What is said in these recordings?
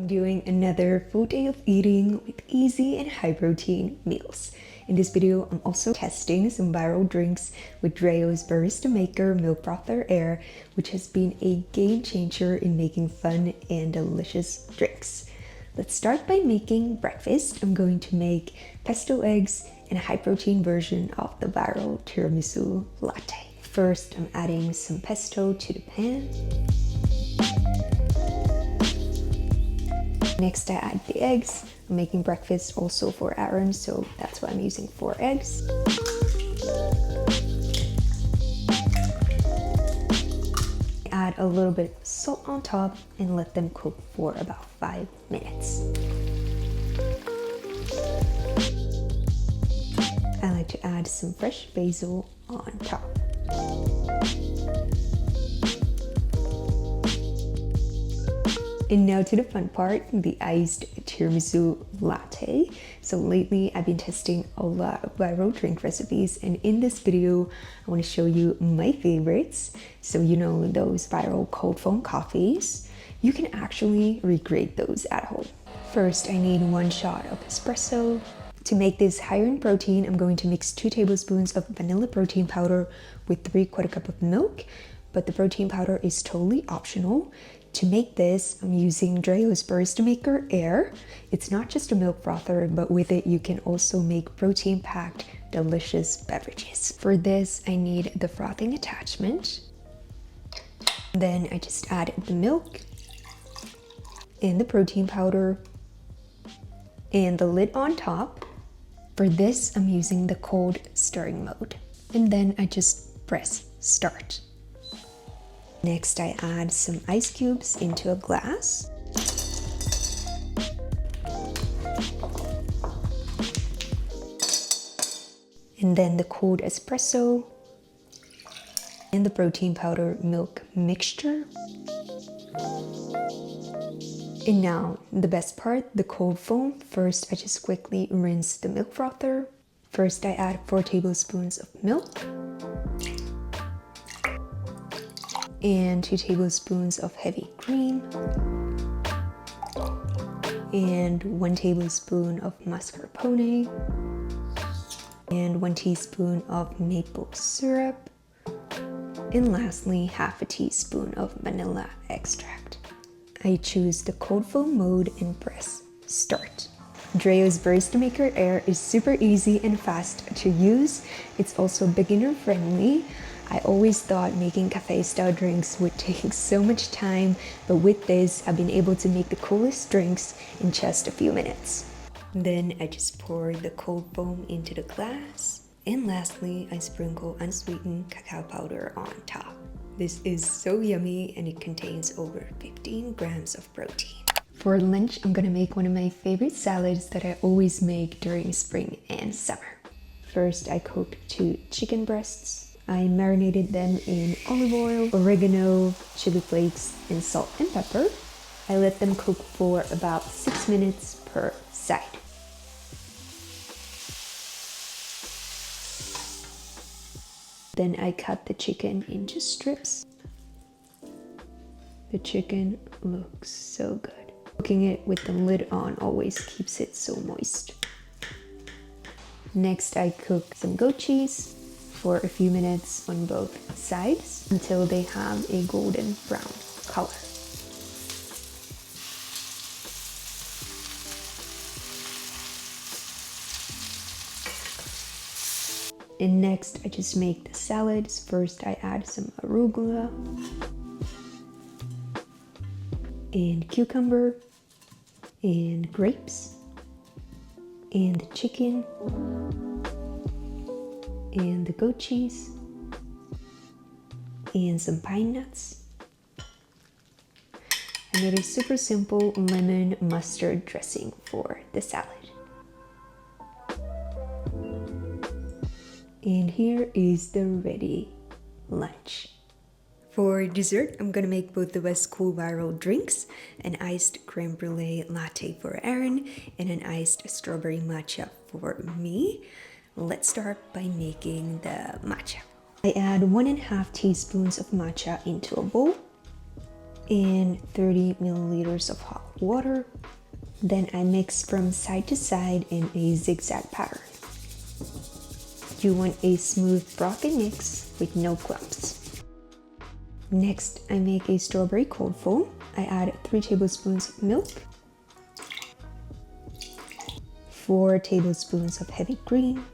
I'm doing another full day of eating with easy and high protein meals. In this video, I'm also testing some viral drinks with DREO's BaristaMaker Milk Frother Air, which has been a game changer in making fun and delicious drinks. Let's start by making breakfast. I'm going to make pesto eggs and a high protein version of the viral tiramisu latte. First, I'm adding some pesto to the pan. Next, I add the eggs. I'm making breakfast also for Aaron, so that's why I'm using 4 eggs. Add a little bit of salt on top and let them cook for about 5 minutes. I like to add some fresh basil on top. And now to the fun part, the iced tiramisu latte. So lately I've been testing a lot of viral drink recipes, and in this video I want to show you my favorites. So you know those viral cold foam coffees, you can actually recreate those at home. First, I need 1 shot of espresso. To make this higher in protein, I'm going to mix 2 tablespoons of vanilla protein powder with 3/4 cup of milk, but the protein powder is totally optional. To make this, I'm using DREO's BaristaMaker Air. It's not just a milk frother, but with it you can also make protein-packed, delicious beverages. For this, I need the frothing attachment. Then I just add the milk and the protein powder and the lid on top. For this, I'm using the cold stirring mode. And then I just press start. Next, I add some ice cubes into a glass. And then the cold espresso and the protein powder milk mixture. And now, the best part, the cold foam. First, I just quickly rinse the milk frother. First, I add 4 tablespoons of milk. And 2 tablespoons of heavy cream, and 1 tablespoon of mascarpone, and 1 teaspoon of maple syrup, and lastly 1/2 teaspoon of vanilla extract. I choose the cold foam mode and press start. DREO's BaristaMaker Air is super easy and fast to use. It's also beginner friendly. I always thought making cafe-style drinks would take so much time, but with this, I've been able to make the coolest drinks in just a few minutes. Then I just pour the cold foam into the glass. And lastly, I sprinkle unsweetened cacao powder on top. This is so yummy, and it contains over 15 grams of protein. For lunch, I'm gonna make one of my favorite salads that I always make during spring and summer. First, I cooked 2 chicken breasts. I marinated them in olive oil, oregano, chili flakes, and salt and pepper. I let them cook for about 6 minutes per side. Then I cut the chicken into strips. The chicken looks so good. Cooking it with the lid on always keeps it so moist. Next, I cook some goat cheese for a few minutes on both sides until they have a golden brown color. And next, I just make the salads. First, I add some arugula and cucumber and grapes and the chicken and the goat cheese and some pine nuts. I made a super simple lemon mustard dressing for the salad. And here is the ready lunch. For dessert, I'm gonna make both the West Cool viral drinks, an iced creme brulee latte for Aaron and an iced strawberry matcha for me. Let's start by making the matcha. I add 1.5 teaspoons of matcha into a bowl. and 30 milliliters of hot water. Then I mix from side to side in a zigzag pattern. You want a smooth frothy mix with no clumps. Next, I make a strawberry cold foam. I add 3 tablespoons of milk, 4 tablespoons of heavy cream,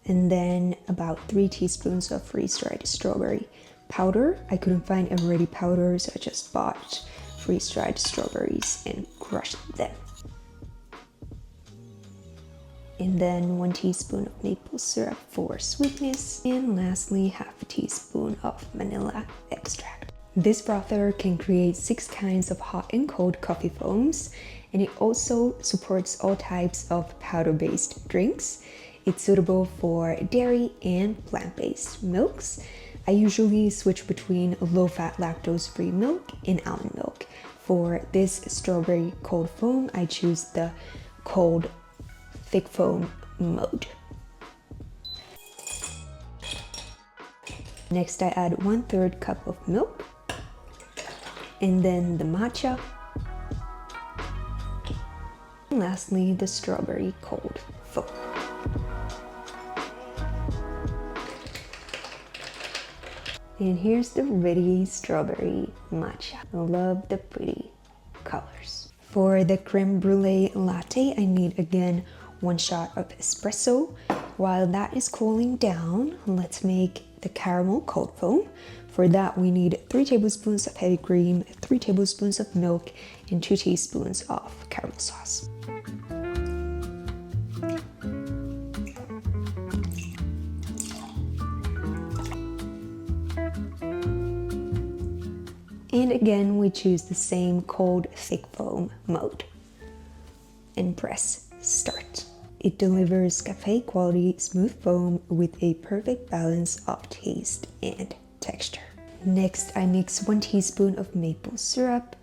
and then about 3 teaspoons of freeze-dried strawberry powder. I couldn't find a ready powder, so I just bought freeze-dried strawberries and crushed them. And then 1 teaspoon of maple syrup for sweetness, and lastly half a teaspoon of vanilla extract. This frother can create 6 kinds of hot and cold coffee foams, and it also supports all types of powder-based drinks. It's suitable for dairy and plant-based milks. I usually switch between low-fat lactose-free milk and almond milk. For this strawberry cold foam, I choose the cold thick foam mode. Next, I add 1/3 cup of milk, and then the matcha, and lastly the strawberry cold foam. And here's the ready strawberry matcha. I love the pretty colors. For the creme brulee latte, I need again 1 shot of espresso. While that is cooling down, let's make the caramel cold foam. For that, we need 3 tablespoons of heavy cream, 3 tablespoons of milk, and 2 teaspoons of caramel sauce. And again, we choose the same cold thick foam mode and press start. It delivers cafe quality smooth foam with a perfect balance of taste and texture. Next, I mix 1 teaspoon of maple syrup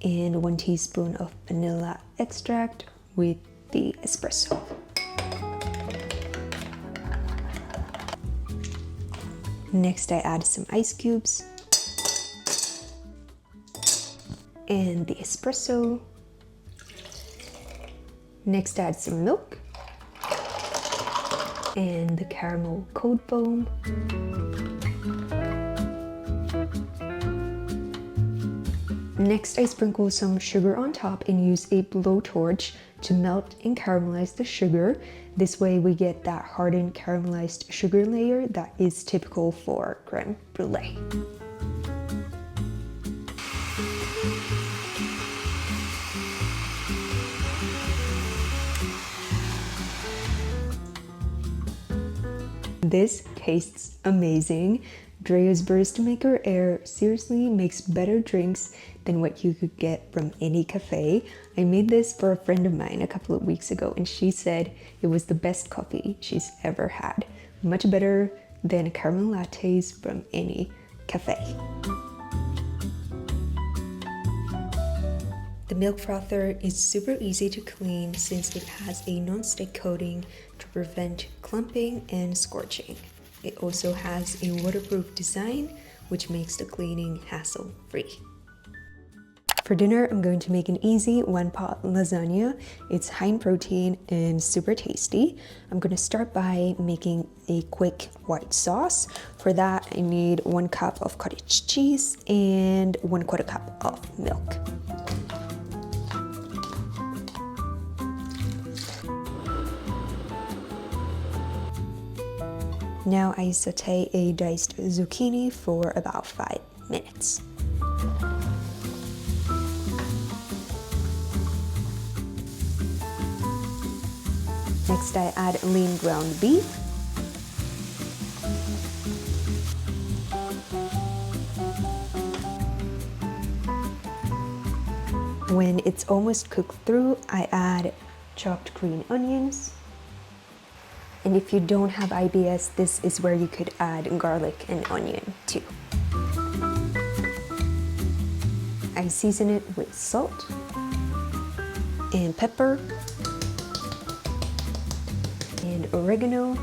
and 1 teaspoon of vanilla extract with the espresso. Next, I add some ice cubes and the espresso. Next, add some milk and the caramel cold foam. Next, I sprinkle some sugar on top and use a blowtorch to melt and caramelize the sugar. This way we get that hardened caramelized sugar layer that is typical for creme brulee. This tastes amazing. DREO's BaristaMaker Air seriously makes better drinks than what you could get from any cafe. I made this for a friend of mine a couple of weeks ago, and she said it was the best coffee she's ever had. Much better than caramel lattes from any cafe. The milk frother is super easy to clean since it has a non-stick coating to prevent clumping and scorching. It also has a waterproof design, which makes the cleaning hassle-free. For dinner, I'm going to make an easy one-pot lasagna. It's high in protein and super tasty. I'm going to start by making a quick white sauce. For that, I need 1 cup of cottage cheese and 1/4 cup of milk. Now I saute a diced zucchini for about 5 minutes. Next, I add lean ground beef. When it's almost cooked through, I add chopped green onions. And if you don't have IBS, this is where you could add garlic and onion too. I season it with salt and pepper and oregano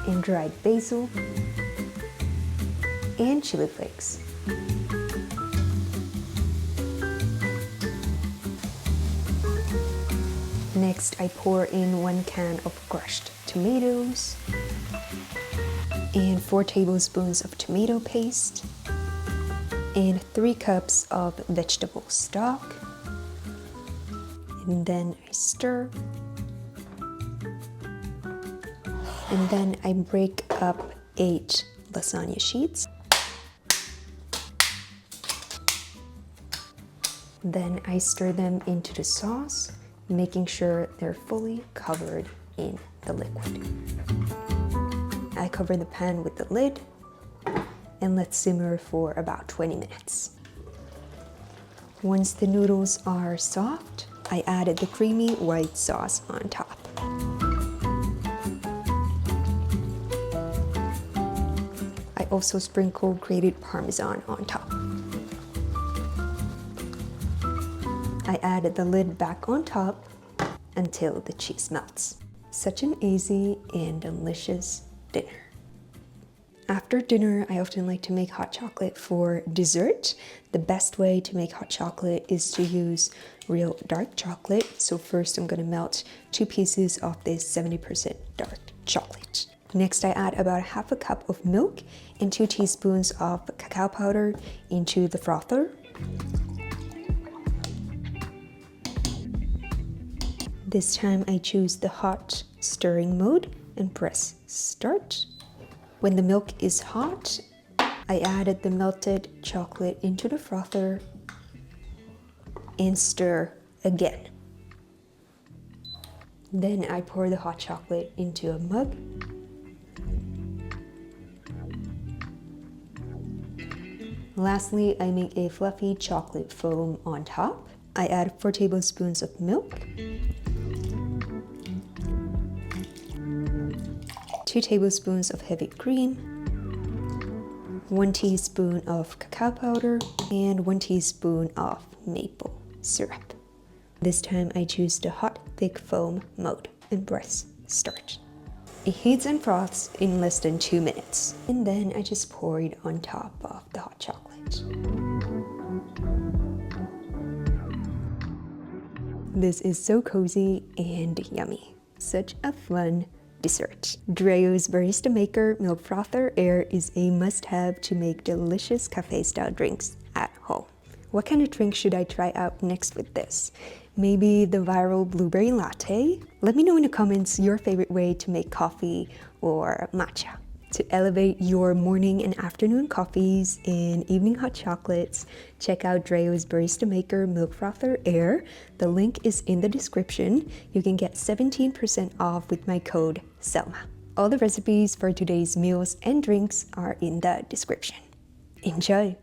and dried basil and chili flakes. Next, I pour in 1 can of crushed tomatoes and 4 tablespoons of tomato paste and 3 cups of vegetable stock. And then I stir. And then I break up 8 lasagna sheets. Then I stir them into the sauce, making sure they're fully covered in the liquid. I cover the pan with the lid and let simmer for about 20 minutes. Once the noodles are soft, I added the creamy white sauce on top. I also sprinkled grated Parmesan on top. I added the lid back on top until the cheese melts. Such an easy and delicious dinner. After dinner, I often like to make hot chocolate for dessert. The best way to make hot chocolate is to use real dark chocolate. So first I'm gonna melt 2 pieces of this 70% dark chocolate. Next, I add about 1/2 cup of milk and 2 teaspoons of cacao powder into the frother. This time I choose the hot stirring mode and press start. When the milk is hot, I added the melted chocolate into the frother and stir again. Then I pour the hot chocolate into a mug. Lastly, I make a fluffy chocolate foam on top. I add 4 tablespoons of milk, 2 tablespoons of heavy cream, 1 teaspoon of cacao powder, and 1 teaspoon of maple syrup. This time I choose the hot thick foam mode and press start. It heats and froths in less than 2 minutes. And then I just pour it on top of the hot chocolate. This is so cozy and yummy. Such a fun dessert. DREO's BaristaMaker Milk Frother Air is a must-have to make delicious cafe-style drinks at home. What kind of drink should I try out next with this? Maybe the viral blueberry latte? Let me know in the comments your favorite way to make coffee or matcha. To elevate your morning and afternoon coffees and evening hot chocolates, check out DREO's BaristaMaker Milk Frother Air. The link is in the description. You can get 17% off with my code SELMA. All the recipes for today's meals and drinks are in the description. Enjoy!